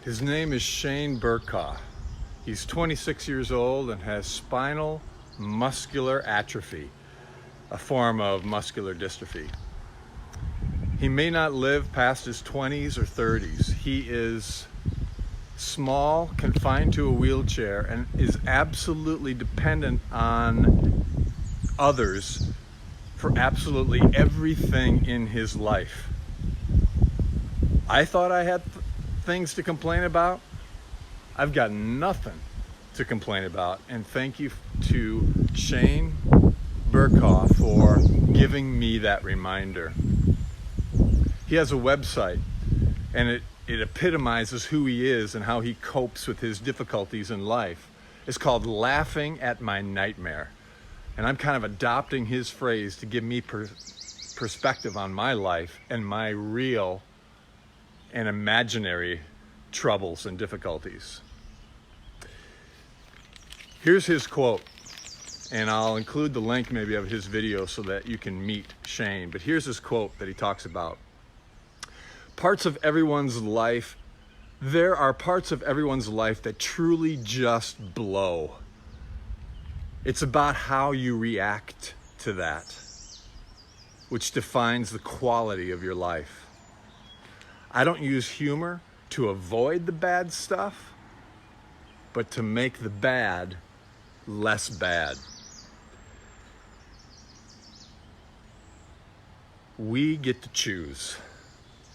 His name is Shane Burkaw. He's 26 years old and has spinal muscular atrophy, a form of muscular dystrophy. He may not live past his 20s or 30s. He is small, confined to a wheelchair, and is absolutely dependent on others for absolutely everything in his life. I thought I had things to complain about. I've got nothing to complain about, and thank you to Shane Burkaw for giving me that reminder. He has a website, and it epitomizes who he is and how he copes with his difficulties in life. It's called Laughing at My Nightmare, and I'm kind of adopting his phrase to give me perspective on my life and my real and imaginary troubles and difficulties. Here's his quote, and I'll include the link maybe of his video so that you can meet Shane. But here's his quote that he talks about. Parts of everyone's life, there are parts of everyone's life that truly just blow. It's about how you react to that, which defines the quality of your life. I don't use humor to avoid the bad stuff, but to make the bad less bad. We get to choose,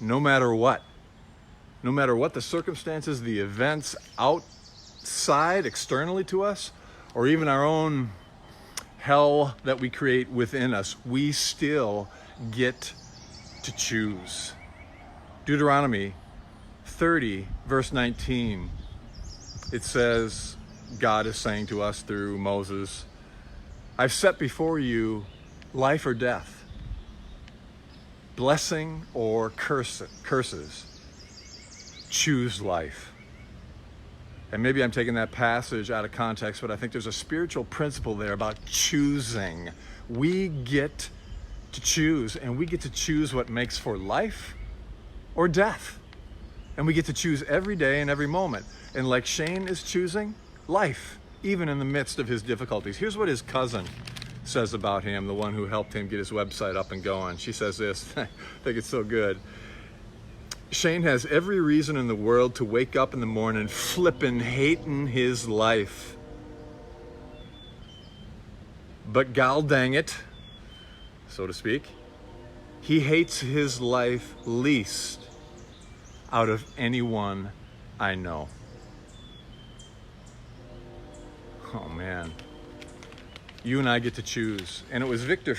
no matter what. No matter what the circumstances, the events outside, externally to us, or even our own hell that we create within us, we still get to choose. Deuteronomy 30, verse 19, it says, God is saying to us through Moses, I've set before you life or death, blessing or curses. Choose life. And maybe I'm taking that passage out of context, but I think there's a spiritual principle there about choosing. We get to choose, and we get to choose what makes for life or death. And we get to choose every day and every moment. And like Shane is choosing life, even in the midst of his difficulties. Here's what his cousin says about him, the one who helped him get his website up and going. She says this, I think it's so good. Shane has every reason in the world to wake up in the morning flippin' hating his life. But gol dang it, so to speak, he hates his life least out of anyone I know. Oh man, you and I get to choose. And it was Viktor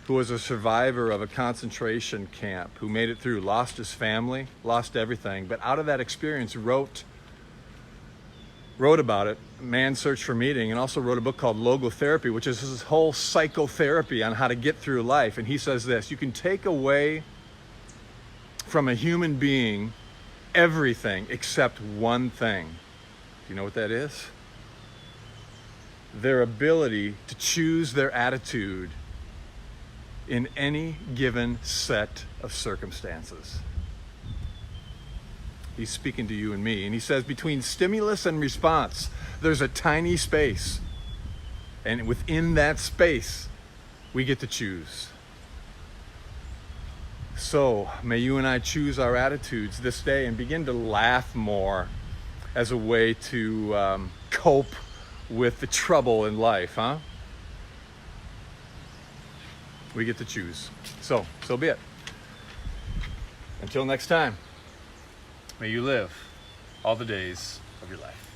who was a survivor of a concentration camp, who made it through, lost his family, lost everything, but out of that experience wrote about it, Man's Search for Meaning, and also wrote a book called Logotherapy, which is his whole psychotherapy on how to get through life. And he says this, you can take away from a human being everything except one thing. Do you know what that is? Their ability to choose their attitude in any given set of circumstances. He's speaking to you and me, and he says between stimulus and response, there's a tiny space. And within that space, we get to choose. So may you and I choose our attitudes this day and begin to laugh more as a way to cope with the trouble in life, huh? We get to choose. So be it. Until next time, may you live all the days of your life.